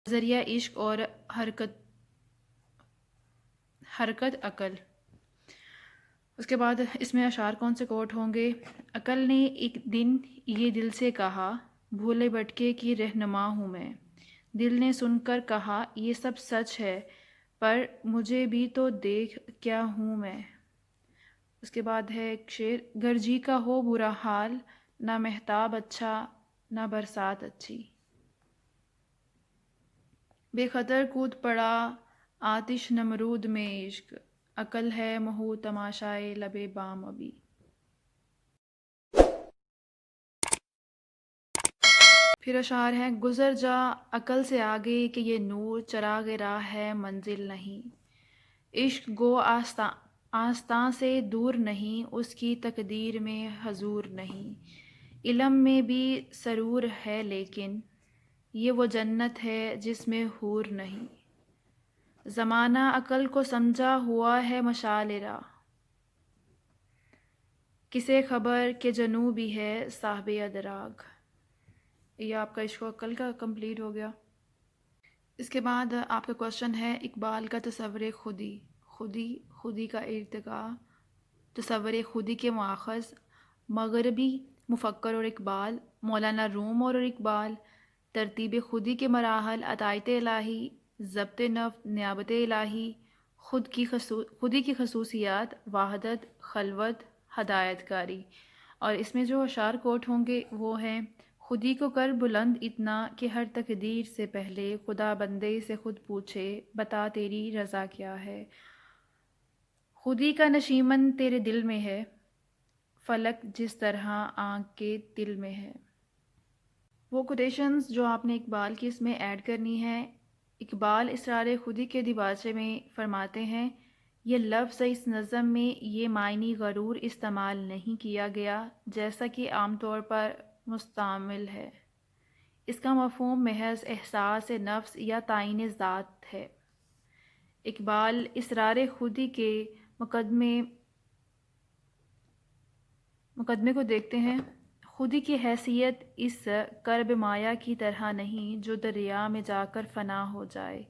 ذریعہ عشق اور حرکت عقل۔ اس کے بعد اس میں اشعار کون سے کوٹ ہوں گے؟ عقل نے ایک دن یہ دل سے کہا، بھولے بھٹکے کی رہنما ہوں میں۔ دل نے سن کر کہا یہ سب سچ ہے، پر مجھے بھی تو دیکھ کیا ہوں میں۔ اس کے بعد ہے ایک شعر، گر جی کا ہو برا حال، نہ مہتاب اچھا نہ برسات اچھی۔ بے خطر کود پڑا آتش نمرود میں عشق، عقل ہے محو تماشائے لب بام ابھی۔ پھر اشعار ہیں، گزر جا عقل سے آگے کہ یہ نور چراغ راہ ہے منزل نہیں۔ عشق گو آستاں سے دور نہیں، اس کی تقدیر میں حضور نہیں۔ علم میں بھی سرور ہے لیکن یہ وہ جنت ہے جس میں حور نہیں۔ زمانہ عقل کو سمجھا ہوا ہے مشعل راہ، کسے خبر کہ جنوں بھی ہے صاحب ادراک۔ یہ آپ کا عشق و عقل کا کمپلیٹ ہو گیا۔ اس کے بعد آپ کا کوشچن ہے، اقبال کا تصور خودی، خودی کا ارتقاء، تصور خودی کے ماخذ، مغربی مفکر اور اقبال، مولانا روم اور اقبال، ترتیب خودی کے مراحل، عطایت الہی، ضبط نفس، نیابت الہی، خودی کی خصوصیات، وحدت، خلوت، ہدایت کاری۔ اور اس میں جو اشعار کوٹ ہوں گے وہ ہیں، خودی کو کر بلند اتنا کہ ہر تقدیر سے پہلے خدا بندے سے خود پوچھے بتا تیری رضا کیا ہے۔ خودی کا نشیمن تیرے دل میں ہے، فلک جس طرح آنکھ کے دل میں ہے۔ وہ کوٹیشنز جو آپ نے اقبال کی اس میں ایڈ کرنی ہے، اقبال اسرار خودی کے دیباچے میں فرماتے ہیں، یہ لفظ اس نظم میں یہ معنی غرور استعمال نہیں کیا گیا جیسا کہ عام طور پر مستعمل ہے۔ اس کا مفہوم محض احساس نفس یا تعین ذات ہے۔ اقبال اسرار خودی کے مقدمے کو دیکھتے ہیں، خودی کی حیثیت اس کرب مایا کی طرح نہیں جو دریا میں جا کر فنا ہو جائے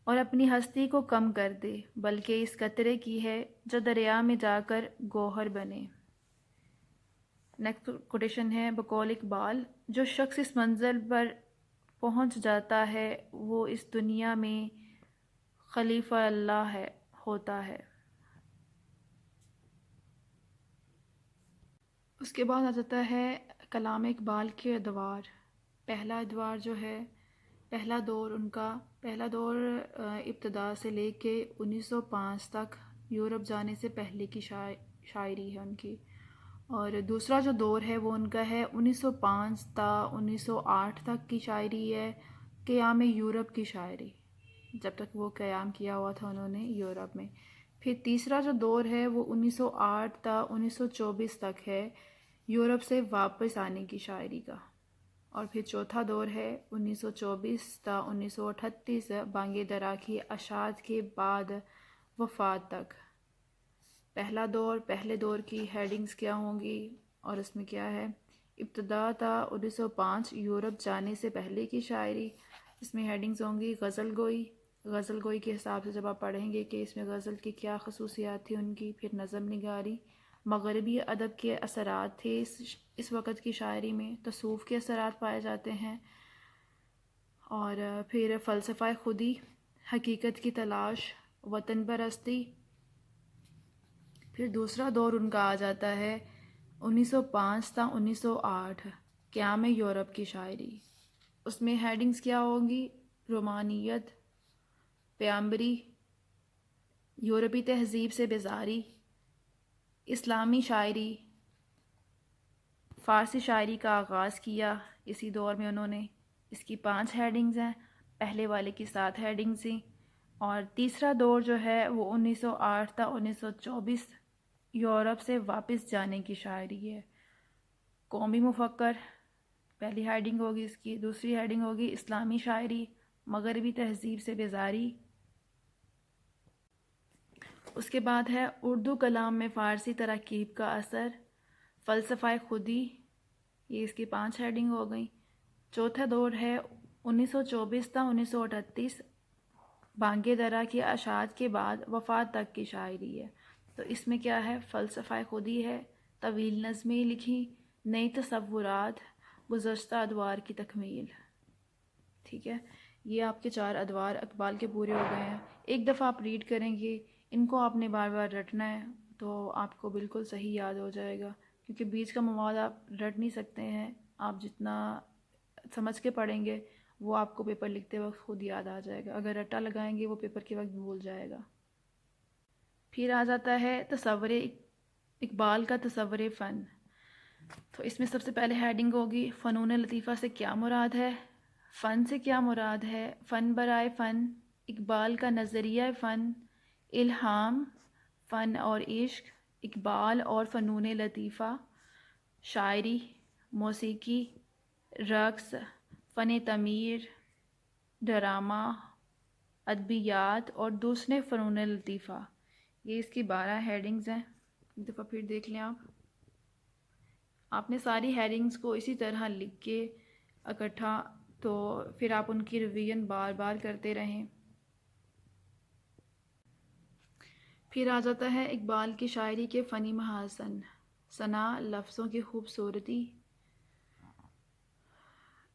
اور اپنی ہستی کو کم کر دے، بلکہ اس قطرے کی ہے جو دریا میں جا کر گوہر بنے۔ نیکسٹ کوٹیشن ہے، بقول اقبال، جو شخص اس منزل پر پہنچ جاتا ہے وہ اس دنیا میں خلیفہ اللہ ہوتا ہے۔ اس کے بعد آ جاتا ہے کلام اقبال کے ادوار۔ پہلا ادوار جو ہے، پہلا دور ابتدا سے لے کے 1905 تک یورپ جانے سے پہلے کی شاعری ہے ان کی، اور دوسرا جو دور ہے وہ ان کا ہے 1905 تا 1908 تک کی شاعری ہے، قیام یورپ کی شاعری، جب تک وہ قیام کیا ہوا تھا انہوں نے یورپ میں۔ پھر تیسرا جو دور ہے وہ 1908 تا 1924 تک ہے، یورپ سے واپس آنے کی شاعری کا۔ اور پھر چوتھا دور ہے 1924 تا 1938 بانگ درا کی اشاعت کے بعد وفات تک۔ پہلے دور کی ہیڈنگز کیا ہوں گی اور اس میں کیا ہے، ابتدا تا 1905 یورپ جانے سے پہلے کی شاعری، اس میں ہیڈنگز ہوں گی غزل گوئی کے حساب سے جب آپ پڑھیں گے کہ اس میں غزل کی کیا خصوصیات تھی ان کی، پھر نظم نگاری، مغربی ادب کے اثرات تھے اس وقت کی شاعری میں، تصوف کے اثرات پائے جاتے ہیں، اور پھر فلسفہ خودی، حقیقت کی تلاش، وطن پرستی۔ پھر دوسرا دور ان کا آ جاتا ہے 1905 تا 1908 قیام یورپ کی شاعری، اس میں ہیڈنگز کیا ہوں گی، رومانیت، پیامبری، یورپی تہذیب سے بیزاری، اسلامی شاعری، فارسی شاعری کا آغاز کیا اسی دور میں انہوں نے۔ اس کی 5 ہیڈنگز ہیں، پہلے والے کی 7 ہیڈنگز تھیں۔ اور تیسرا دور جو ہے وہ 1908 تا 1924 یورپ سے واپس جانے کی شاعری ہے۔ قومی مفکر پہلی ہیڈنگ ہوگی اس کی، دوسری ہیڈنگ ہوگی اسلامی شاعری، مغربی تہذیب سے بیزاری۔ اس کے بعد ہے اردو کلام میں فارسی تراکیب کا اثر، فلسفہ خودی، یہ اس کی 5 ہیڈنگ ہو گئی۔ چوتھا دور ہے 1924 تا 1938 بانگے درا کی اشاعت کے بعد وفات تک کی شاعری ہے. تو اس میں کیا ہے؟ فلسفہ خودی ہے، طویل نظمیں لکھی، نئی تصورات، گزشتہ ادوار کی تکمیل. ٹھیک ہے، یہ آپ کے 4 ادوار اقبال کے پورے ہو گئے ہیں. ایک دفعہ آپ ریڈ کریں گے، ان کو آپ نے بار بار رٹنا ہے تو آپ کو بالکل صحیح یاد ہو جائے گا، کیونکہ بیچ کا مواد آپ رٹ نہیں سکتے ہیں. آپ جتنا سمجھ کے پڑھیں گے وہ آپ کو پیپر لکھتے وقت خود یاد آ جائے گا. اگر رٹا لگائیں گے وہ پیپر کے وقت بھول جائے گا. پھر آ جاتا ہے تصور اقبال کا تصور فن. تو اس میں سب سے پہلے ہیڈنگ ہوگی فنون لطیفہ سے کیا مراد ہے، فن سے کیا مراد ہے، فن برائے فن، اقبال کا نظریہ فن، الہام، فن اور عشق، اقبال اور فنون لطیفہ، شاعری، موسیقی، رقص، فن تعمیر، ڈرامہ، ادبیات اور دوسرے فنون لطیفہ. یہ اس کی 12 ہیڈنگز ہیں. ایک دفعہ پھر دیکھ لیں آپ نے ساری ہیڈنگز کو اسی طرح لکھ کے اکٹھا، تو پھر آپ ان کی ریویژن بار بار کرتے رہیں. پھر آ جاتا ہے اقبال کی شاعری کے فنی محاسن، ثنا، لفظوں کی خوبصورتی.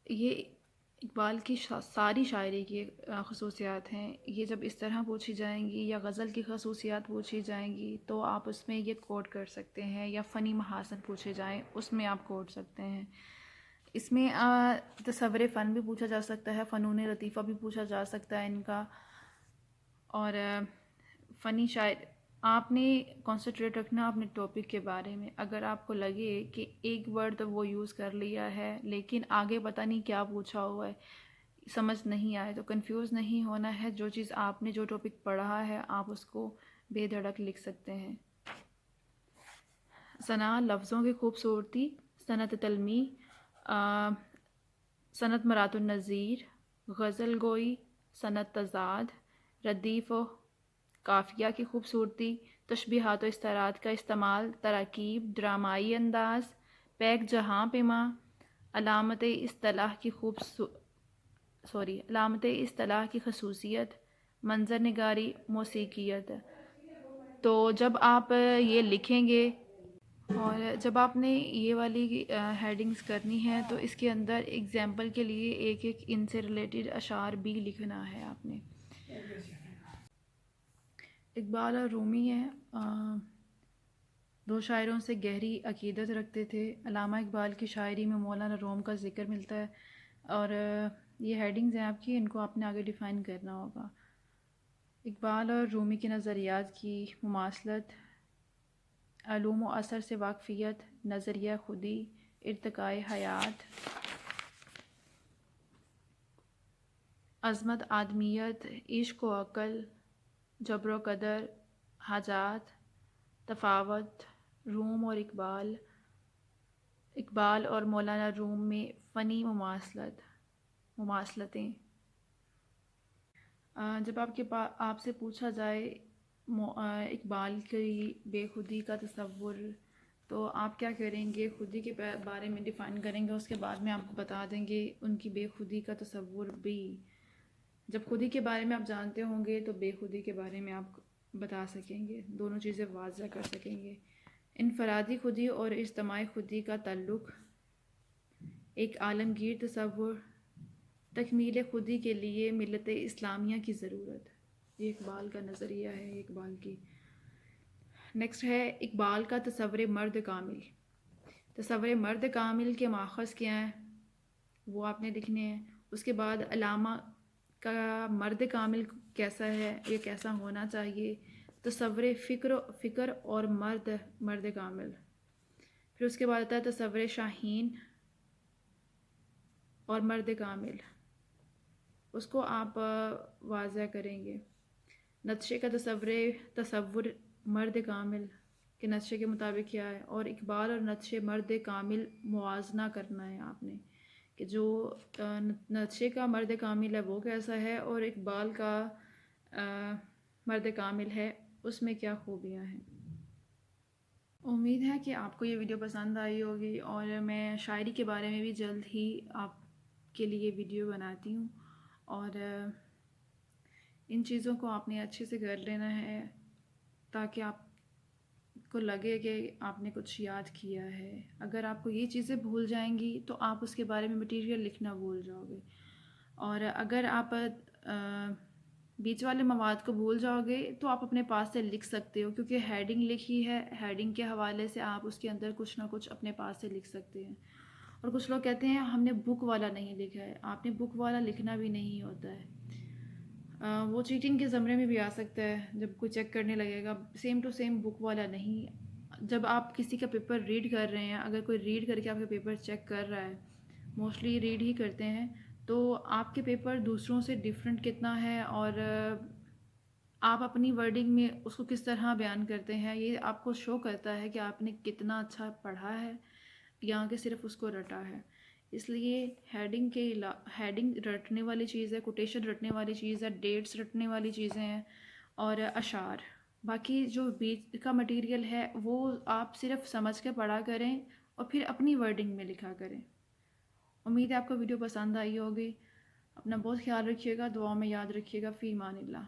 یہ اقبال کی ساری شاعری کی خصوصیات ہیں. یہ جب اس طرح پوچھی جائیں گی یا غزل کی خصوصیات پوچھی جائیں گی تو آپ اس میں یہ کوٹ کر سکتے ہیں، یا فنی محاسن پوچھے جائیں اس میں آپ کوٹ سکتے ہیں. اس میں تصور فن بھی پوچھا جا سکتا ہے، فنون لطیفہ بھی پوچھا جا سکتا ہے ان کا. اور فنی شاعر آپ نے کنسنٹریٹ رکھنا اپنے ٹاپک کے بارے میں. اگر آپ کو لگے کہ ایک ورڈ تو وہ یوز کر لیا ہے لیکن آگے پتہ نہیں کیا پوچھا ہوا ہے، سمجھ نہیں آئے، تو کنفیوز نہیں ہونا ہے. جو چیز آپ نے جو ٹاپک پڑھا ہے آپ اس کو بے دھڑک لکھ سکتے ہیں. ثنا، لفظوں کی خوبصورتی، صنعت تلمی، صنعت مرات النظیر، غزل گوئی، صنعت تضاد، ردیف و قافیہ کی خوبصورتی، تشبیہات و استعارات کا استعمال، تراکیب، ڈرامائی انداز، پیک جہاں پیما، علامت اصطلاح کی خصوصیت، منظر نگاری، موسیقیت. تو جب آپ یہ لکھیں گے اور جب آپ نے یہ والی ہیڈنگز کرنی ہے تو اس کے اندر ایگزامپل کے لیے ایک ان سے ریلیٹڈ اشعار بھی لکھنا ہے آپ نے. اقبال اور رومی ہیں، 2 شاعروں سے گہری عقیدت رکھتے تھے. علامہ اقبال کی شاعری میں مولانا روم کا ذکر ملتا ہے. اور یہ ہیڈنگز ہیں آپ کی، ان کو آپ نے آگے ڈیفائن کرنا ہوگا. اقبال اور رومی کے نظریات کی مماثلت، علوم و اثر سے واقفیت، نظریہ خودی، ارتقاء حیات، عظمت آدمیت، عشق و عقل، جبر و قدر، حاجات، تفاوت، روم اور اقبال اور مولانا روم میں فنی مماثلتیں. جب آپ سے پوچھا جائے اقبال کی بے خودی کا تصور، تو آپ کیا کریں گے؟ خودی کے بارے میں ڈیفائن کریں گے، اس کے بعد میں آپ کو بتا دیں گے ان کی بے خودی کا تصور بھی. جب خودی کے بارے میں آپ جانتے ہوں گے تو بے خودی کے بارے میں آپ بتا سکیں گے، دونوں چیزیں واضح کر سکیں گے. انفرادی خودی اور اجتماعی خودی کا تعلق، ایک عالمگیر تصور، تکمیل خودی کے لیے ملت اسلامیہ کی ضرورت. یہ اقبال کا نظریہ ہے، اقبال کی. نیکسٹ ہے اقبال کا تصور مرد کامل. تصور مرد کامل کے ماخذ کیا ہیں وہ آپ نے لکھنے ہیں. اس کے بعد علامہ کا مرد کامل کیسا ہے، یہ کیسا ہونا چاہیے، تصور فکر اور مرد کامل. پھر اس کے بعد آتا ہے تصور شاہین اور مرد کامل، اس کو آپ واضح کریں گے. نقشے کا تصور مرد کامل کے نقشے کے مطابق کیا ہے، اور اقبال اور نقشے مرد کامل موازنہ کرنا ہے آپ نے، کہ جو نقشے کا مرد کامل ہے وہ کیسا ہے اور اقبال کا مرد کامل ہے اس میں کیا خوبیاں ہیں. امید ہے کہ آپ کو یہ ویڈیو پسند آئی ہوگی، اور میں شاعری کے بارے میں بھی جلد ہی آپ کے لیے ویڈیو بناتی ہوں، اور ان چیزوں کو آپ نے اچھے سے کر لینا ہے تاکہ آپ کو لگے کہ آپ نے کچھ یاد کیا ہے۔ اگر آپ کو یہ چیزیں بھول جائیں گی تو آپ اس کے بارے میں مٹیریل لکھنا بھول جاؤ گے، اور اگر آپ بیچ والے مواد کو بھول جاؤ گے تو آپ اپنے پاس سے لکھ سکتے ہو، کیونکہ ہیڈنگ لکھی ہے، ہیڈنگ کے حوالے سے آپ اس کے اندر کچھ نہ کچھ اپنے پاس سے لکھ سکتے ہیں۔ اور کچھ لوگ کہتے ہیں ہم نے بک والا نہیں لکھا ہے، آپ نے بک والا لکھنا بھی نہیں ہوتا ہے، وہ چیٹنگ کے زمرے میں بھی آ سکتا ہے جب کوئی چیک کرنے لگے گا، سیم ٹو سیم بک والا نہیں۔ جب آپ کسی کا پیپر ریڈ کر رہے ہیں، اگر کوئی ریڈ کر کے آپ کا پیپر چیک کر رہا ہے، موسٹلی ریڈ ہی کرتے ہیں، تو آپ کے پیپر دوسروں سے ڈیفرنٹ کتنا ہے، اور آپ اپنی ورڈنگ میں اس کو کس طرح بیان کرتے ہیں، یہ آپ کو شو کرتا ہے کہ آپ نے کتنا اچھا پڑھا ہے یا کہ صرف اس کو رٹا ہے۔ اس لیے ہیڈنگ رٹنے والی چیز ہے، کوٹیشن رٹنے والی چیز ہے، ڈیٹس رٹنے والی چیزیں ہیں، اور اشعار۔ باقی جو بیچ کا مٹیریل ہے وہ آپ صرف سمجھ کے پڑھا کریں اور پھر اپنی ورڈنگ میں لکھا کریں۔ امید ہے آپ کو ویڈیو پسند آئی ہوگی۔ اپنا بہت خیال رکھیے گا، دعاؤں میں یاد رکھیے گا۔ فی امان اللہ۔